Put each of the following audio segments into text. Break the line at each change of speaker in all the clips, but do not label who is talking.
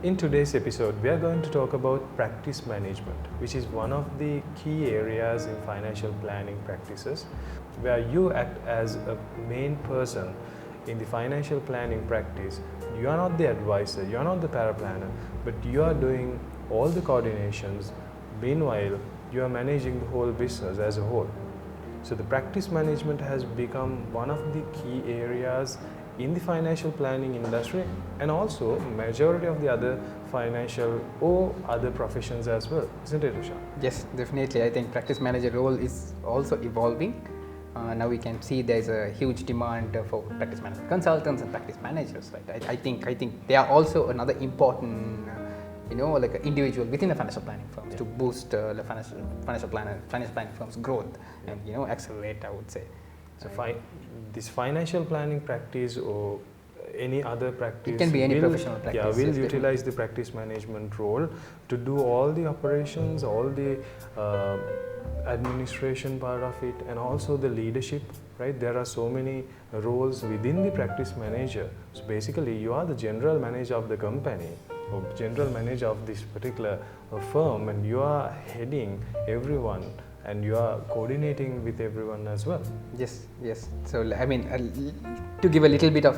In today's episode, we are going to talk about practice management, which is one of the key areas in financial planning practices, where you act as a main person in the financial planning practice. You are not the advisor, you are not the paraplanner, but you are doing all the coordinations. Meanwhile, you are managing the whole business as a whole. So the practice management has become one of the key areas in the financial planning industry, and also majority of the other financial or other professions as well, isn't it, Usha?
Yes, definitely. I think practice manager role is also evolving. Now we can see there is a huge demand for practice management consultants and practice managers. Right? I think they are also another important, like an individual within the financial planning firms to boost the financial planning firms' growth and accelerate, I would say.
So this financial planning practice or any other practice,
it can be any professional practice.
Yeah, we'll utilize the practice management role to do all the operations, all the administration part of it, and also the leadership, right? There are so many roles within the practice manager. So basically, you are the general manager of the company or general manager of this particular firm, and you are heading everyone and you are coordinating with everyone as well.
Yes. So I mean, to give a little bit of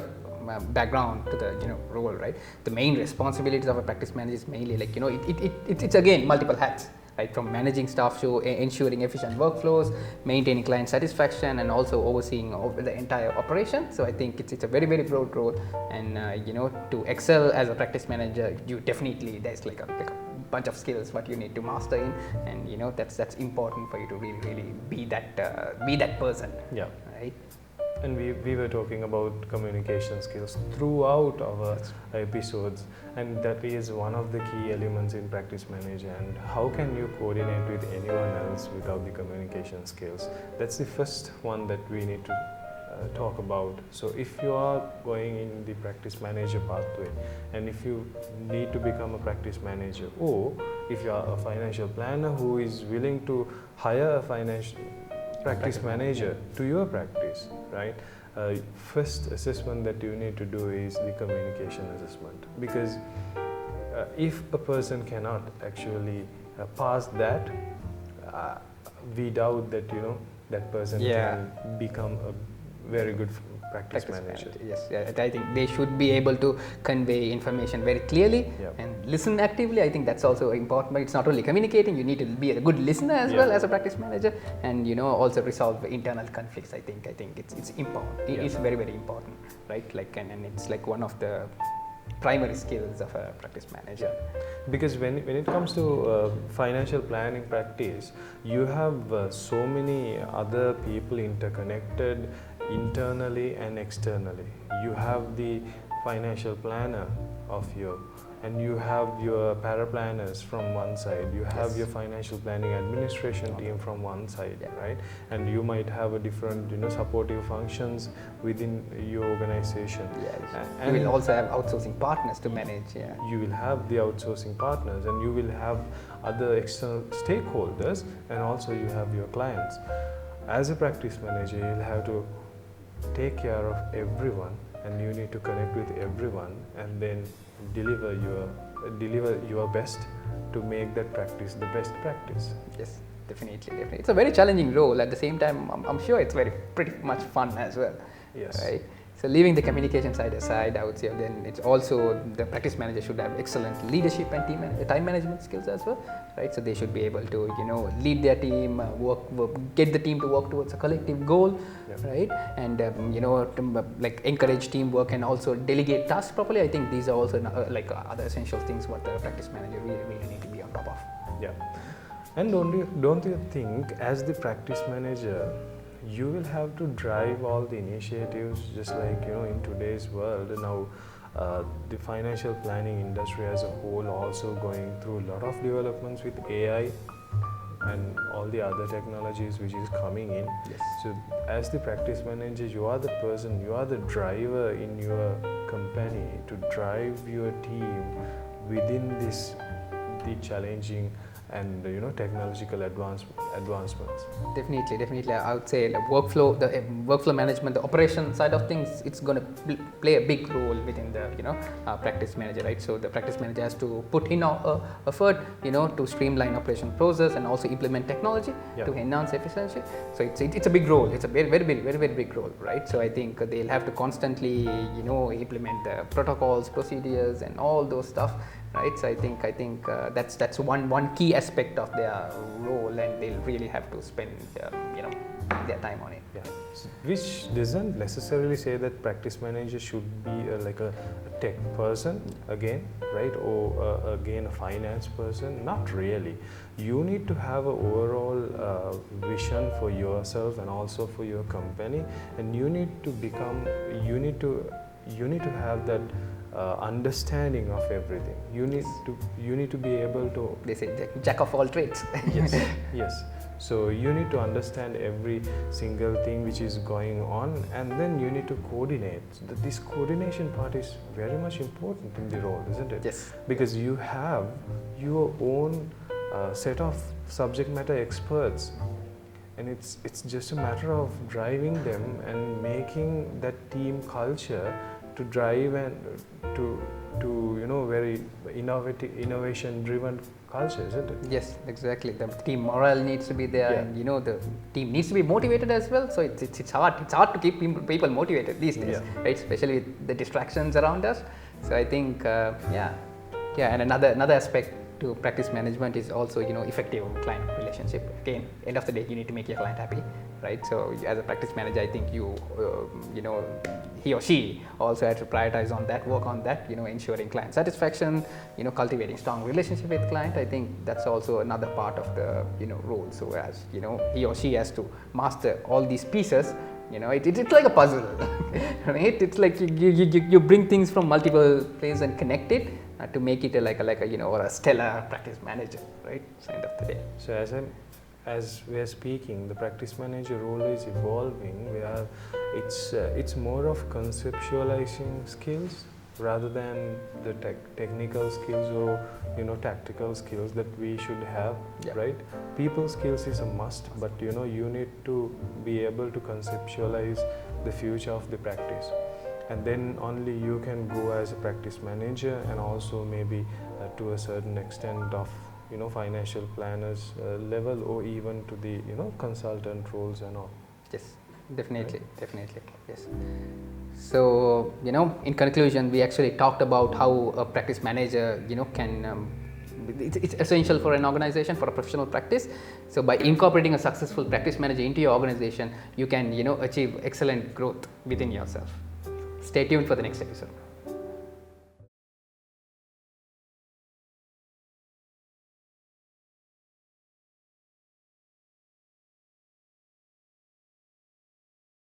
background to the role, right? The main responsibilities of a practice manager is mainly like it's again multiple hats, right? From managing staff to ensuring efficient workflows, maintaining client satisfaction, and also overseeing the entire operation. So I think it's a very broad role, and to excel as a practice manager, you definitely there's like a bunch of skills what you need to master in, and that's important for you to really be that person.
Yeah.
Right.
And we were talking about communication skills throughout our episodes, and that is one of the key elements in practice manager. And how can you coordinate with anyone else without the communication skills? That's the first one that we need to talk about. So if you are going in the practice manager pathway, and if you need to become a practice manager, or if you are a financial planner who is willing to hire a financial practice manager to your practice, right? First assessment that you need to do is the communication assessment, because if a person cannot actually pass that, we doubt that that person can become a very good practice manager.
Yes, I think they should be able to convey information very clearly and listen actively. I think that's also important. But it's not only communicating; you need to be a good listener as well as a practice manager, and also resolve internal conflicts. I think it's important. It's very important, right? Like and it's like one of the primary skills of a practice manager.
Because when it comes to financial planning practice, you have so many other people interconnected internally and externally. You have the financial planner of you, and you have your paraplanners from one side, you have your financial planning administration team from one side, right? And you might have a different supportive functions within your organization.
And you will also have outsourcing partners to manage.
You will have the outsourcing partners, and you will have other external stakeholders, and also you have your clients. As a practice manager, you'll have to take care of everyone, and you need to connect with everyone, and then deliver your best to make that practice the best practice.
Yes, definitely. It's a very challenging role. At the same time, I'm sure it's pretty much fun as well.
Yes.
Right. So leaving the communication side aside, I would say then it's also the practice manager should have excellent leadership and time management skills as well, right? So they should be able to lead their team, get the team to work towards a collective goal, right? And like encourage teamwork and also delegate tasks properly. I think these are also like other essential things what the practice manager really need to be on top of.
Yeah. And don't you think as the practice manager, you will have to drive all the initiatives, just like in today's world now, the financial planning industry as a whole also going through a lot of developments with AI and all the other technologies which is coming in.
Yes.
So as the practice manager, you are the person, you are the driver in your company to drive your team within the challenging and technological advancements.
Definitely. I would say the workflow management, the operation side of things, it's going to play a big role within the practice manager, right? So the practice manager has to put in effort, to streamline operation process and also implement technology to enhance efficiency. So it's a big role. It's a very big role, right? So I think they'll have to constantly implement the protocols, procedures, and all those stuff. Right, so I think that's one key aspect of their role, and they'll really have to spend their time on it.
Yeah, which doesn't necessarily say that practice manager should be like a tech person again, right? Or again a finance person. Not really. You need to have an overall vision for yourself and also for your company, and you need to have that understanding of everything. You need to be able to.
They say jack of all trades.
Yes, yes. So you need to understand every single thing which is going on, and then you need to coordinate. This coordination part is very much important in the role, isn't it?
Yes.
Because you have your own set of subject matter experts, and it's just a matter of driving them and making that team culture to drive and to very innovation driven culture, isn't it?
Yes, exactly. The team morale needs to be there, and the team needs to be motivated as well. So it's hard to keep people motivated these days, right? Especially with the distractions around us. So I think and another aspect to practice management is also effective client relationship. Again, end of the day, you need to make your client happy, right? So as a practice manager, I think he or she also has to prioritize on that, work on that, ensuring client satisfaction, cultivating strong relationship with client. I think that's also another part of the role. So as he or she has to master all these pieces. It's like a puzzle, right? It's like you bring things from multiple places and connect it to make it or a stellar practice manager, right? It's the end of the day.
So as we are speaking, the practice manager role is evolving. It's more of conceptualizing skills rather than the technical skills or tactical skills that we should have, right? People skills is a must, but you need to be able to conceptualize the future of the practice, and then only you can go as a practice manager, and also maybe to a certain extent of financial planners level, or even to the consultant roles and all.
Yes, definitely. Yes. So in conclusion, we actually talked about how a practice manager can it's essential for an organization, for a professional practice. So by incorporating a successful practice manager into your organization, you can achieve excellent growth within yourself. Stay tuned for the next episode.